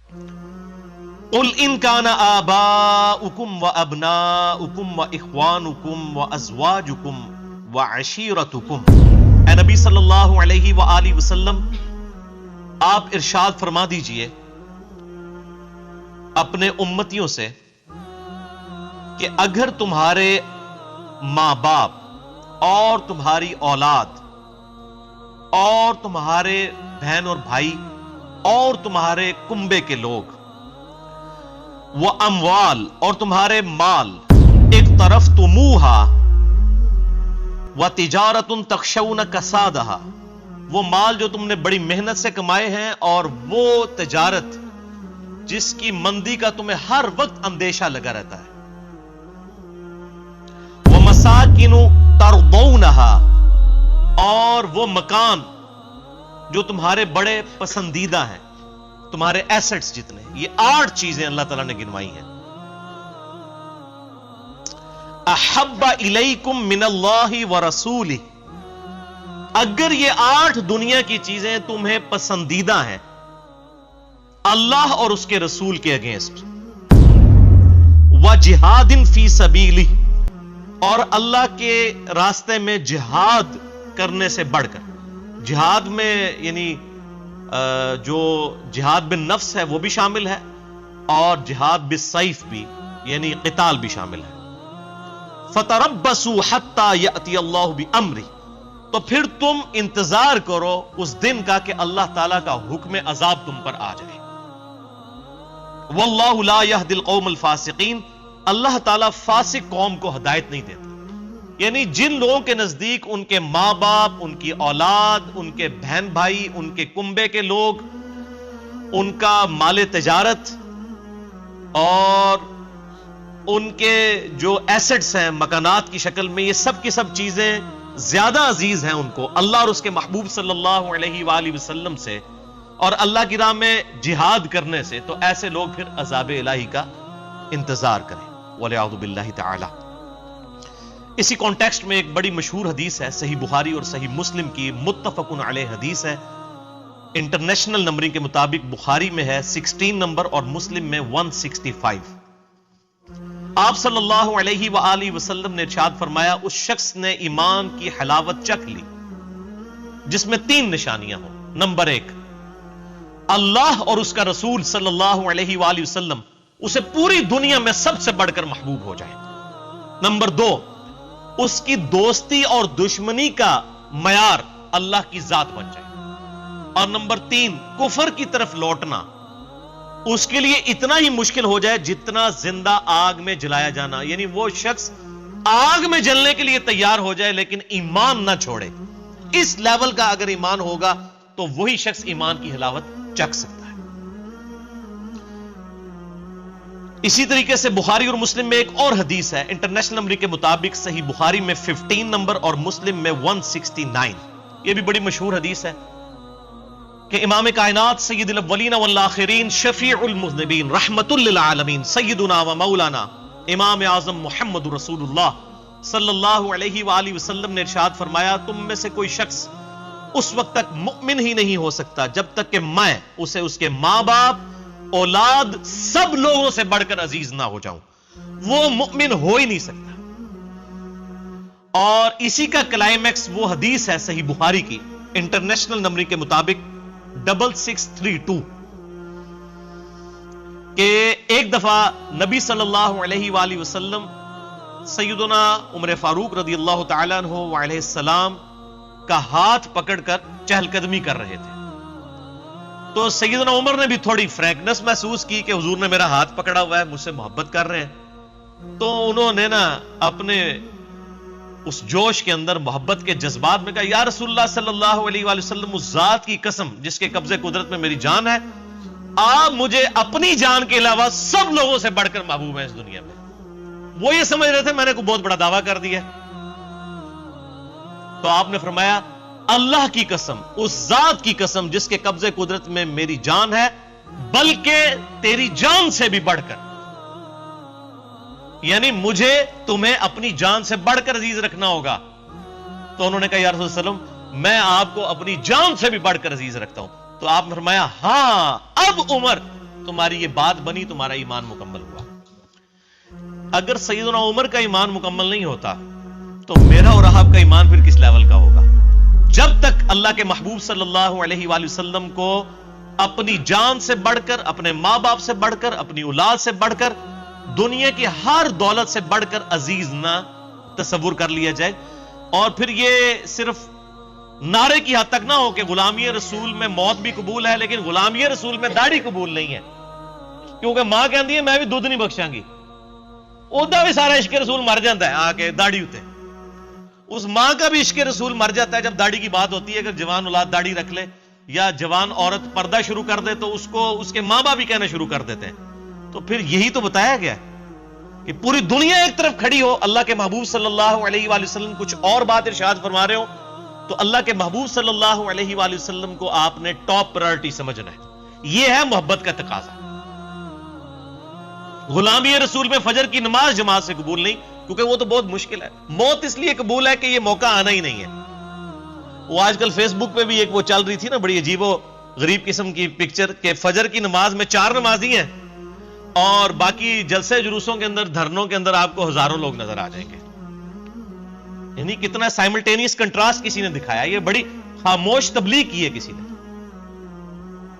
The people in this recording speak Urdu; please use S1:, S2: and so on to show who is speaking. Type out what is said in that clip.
S1: قل ان کان آباؤکم وابناؤکم واخوانکم وازواجکم وعشیرتکم، اے نبی صلی اللہ علیہ وآلہ وسلم آپ ارشاد فرما دیجئے اپنے امتیوں سے کہ اگر تمہارے ماں باپ اور تمہاری اولاد اور تمہارے بہن اور بھائی اور تمہارے کنبے کے لوگ، وہ اموال اور تمہارے مال، اقترفتموہا وتجارۃ تخشون کسادہا، وہ مال جو تم نے بڑی محنت سے کمائے ہیں اور وہ تجارت جس کی مندی کا تمہیں ہر وقت اندیشہ لگا رہتا ہے، ومساکن ترضونہا، اور وہ مکان جو تمہارے بڑے پسندیدہ ہیں، تمہارے ایسٹس جتنے، یہ 8 چیزیں اللہ تعالیٰ نے گنوائی ہیں، احب الیکم من اللہ ورسولہ، اگر یہ 8 دنیا کی چیزیں تمہیں پسندیدہ ہیں اللہ اور اس کے رسول کے اگینسٹ، وجہاد فی سبیلہ، اور اللہ کے راستے میں جہاد کرنے سے بڑھ کر، جہاد میں یعنی جو جہاد بالنفس ہے وہ بھی شامل ہے اور جہاد بالسیف بھی یعنی قتال بھی شامل ہے، فتربصوا حتی یأتی اللہ بامرہ، تو پھر تم انتظار کرو اس دن کا کہ اللہ تعالیٰ کا حکم عذاب تم پر آ جائے، واللہ لا یہدی القوم الفاسقین، اللہ تعالیٰ فاسق قوم کو ہدایت نہیں دیتا، یعنی جن لوگوں کے نزدیک ان کے ماں باپ، ان کی اولاد، ان کے بہن بھائی، ان کے کنبے کے لوگ، ان کا مال تجارت اور ان کے جو ایسٹس ہیں مکانات کی شکل میں، یہ سب کی سب چیزیں زیادہ عزیز ہیں ان کو اللہ اور اس کے محبوب صلی اللہ علیہ وآلہ وسلم سے اور اللہ کی راہ میں جہاد کرنے سے، تو ایسے لوگ پھر عذاب الہی کا انتظار کریں والعیاذ باللہ تعالی۔ اسی کانٹیکسٹ میں ایک بڑی مشہور حدیث ہے، صحیح بخاری اور صحیح مسلم کی متفق علیہ حدیث ہے، انٹرنیشنل نمبرنگ کے مطابق بخاری میں ہے 16 نمبر اور مسلم میں 165۔ آپ صلی اللہ علیہ وآلہ وسلم نے ارشاد فرمایا، اس شخص نے ایمان کی حلاوت چکھ لی جس میں 3 نشانیاں ہوں۔ نمبر 1، اللہ اور اس کا رسول صلی اللہ علیہ وآلہ وسلم اسے پوری دنیا میں سب سے بڑھ کر محبوب ہو جائے۔ نمبر 2، اس کی دوستی اور دشمنی کا معیار اللہ کی ذات بن جائے۔ اور نمبر 3، کفر کی طرف لوٹنا اس کے لیے اتنا ہی مشکل ہو جائے جتنا زندہ آگ میں جلایا جانا، یعنی وہ شخص آگ میں جلنے کے لیے تیار ہو جائے لیکن ایمان نہ چھوڑے۔ اس لیول کا اگر ایمان ہوگا تو وہی شخص ایمان کی حلاوت چکھ سکتا ہے۔ اسی طریقے سے بخاری اور مسلم میں ایک اور حدیث ہے، انٹرنیشنل نمبر کے مطابق صحیح بخاری میں 15 نمبر اور مسلم میں 169، یہ بھی بڑی مشہور حدیث ہے کہ امام کائنات سید الاولین والآخرین شفیع المذنبین رحمت للعالمین سیدنا و مولانا امام اعظم محمد رسول اللہ صلی اللہ علیہ وآلہ وسلم نے ارشاد فرمایا، تم میں سے کوئی شخص اس وقت تک مؤمن ہی نہیں ہو سکتا جب تک کہ میں اسے اس کے ماں باپ، اولاد، سب لوگوں سے بڑھ کر عزیز نہ ہو جاؤں، وہ مؤمن ہو ہی نہیں سکتا۔ اور اسی کا کلائمیکس وہ حدیث ہے صحیح بخاری کی انٹرنیشنل نمبر کے مطابق 6632 کہ ایک دفعہ نبی صلی اللہ علیہ وآلہ وسلم سیدنا عمر فاروق رضی اللہ تعالیٰ عنہ وعلیہ السلام کا ہاتھ پکڑ کر چہل قدمی کر رہے تھے، تو سیدنا عمر نے بھی تھوڑی فرینکنس محسوس کی کہ حضور نے میرا ہاتھ پکڑا ہوا ہے، مجھ سے محبت کر رہے ہیں، تو انہوں نے اپنے اس جوش کے اندر محبت کے جذبات میں کہا، یا رسول اللہ صلی اللہ علیہ وآلہ وسلم، اس ذات کی قسم جس کے قبضے قدرت میں میری جان ہے، آپ مجھے اپنی جان کے علاوہ سب لوگوں سے بڑھ کر محبوب ہیں اس دنیا میں۔ وہ یہ سمجھ رہے تھے میں نے کوئی بہت بڑا دعویٰ کر دیا، تو آپ نے فرمایا، اللہ کی قسم، اس ذات کی قسم جس کے قبضے قدرت میں میری جان ہے، بلکہ تیری جان سے بھی بڑھ کر، یعنی مجھے تمہیں اپنی جان سے بڑھ کر عزیز رکھنا ہوگا۔ تو انہوں نے کہا، یا رسول اللہ صلی اللہ علیہ وسلم، میں آپ کو اپنی جان سے بھی بڑھ کر عزیز رکھتا ہوں۔ تو آپ نے فرمایا، ہاں اب عمر تمہاری یہ بات بنی، تمہارا ایمان مکمل ہوا۔ اگر سیدنا عمر کا ایمان مکمل نہیں ہوتا تو میرا اور آپ کا ایمان پھر کس لیول کا ہوگا؟ جب تک اللہ کے محبوب صلی اللہ علیہ وآلہ وسلم کو اپنی جان سے بڑھ کر، اپنے ماں باپ سے بڑھ کر، اپنی اولاد سے بڑھ کر، دنیا کی ہر دولت سے بڑھ کر عزیز نہ تصور کر لیا جائے، اور پھر یہ صرف نعرے کی حد تک نہ ہو کہ غلامی رسول میں موت بھی قبول ہے لیکن غلامی رسول میں داڑھی قبول نہیں ہے، کیونکہ ماں کہتی ہے میں بھی دودھ نہیں بخشاں گی، اودا بھی سارا عشق رسول مر جاتا ہے آ کے داڑھی ہوتے، اس ماں کا بھی عشق رسول مر جاتا ہے جب داڑھی کی بات ہوتی ہے۔ اگر جوان اولاد داڑھی رکھ لے یا جوان عورت پردہ شروع کر دے تو اس کو اس کے ماں باپ بھی کہنا شروع کر دیتے ہیں۔ تو پھر یہی تو بتایا گیا کہ پوری دنیا ایک طرف کھڑی ہو، اللہ کے محبوب صلی اللہ علیہ وآلہ وسلم کچھ اور بات ارشاد فرما رہے ہو، تو اللہ کے محبوب صلی اللہ علیہ وآلہ وسلم کو آپ نے ٹاپ پرائرٹی سمجھنا ہے۔ یہ ہے محبت کا تقاضا۔ غلامی رسول میں فجر کی نماز جماعت سے قبول نہیں، کیونکہ وہ تو بہت مشکل ہے۔ موت اس لیے قبول ہے کہ یہ موقع آنا ہی نہیں ہے۔ وہ آج کل فیس بک پہ بھی ایک وہ چل رہی تھی نا، بڑی عجیب و غریب قسم کی پکچر، کہ فجر کی نماز میں 4 نمازی ہیں اور باقی جلسے جلوسوں کے اندر، دھرنوں کے اندر آپ کو ہزاروں لوگ نظر آ جائیں گے۔ یعنی کتنا سائملٹینیس کنٹراسٹ کسی نے دکھایا، یہ بڑی خاموش تبلیغ کی ہے کسی نے۔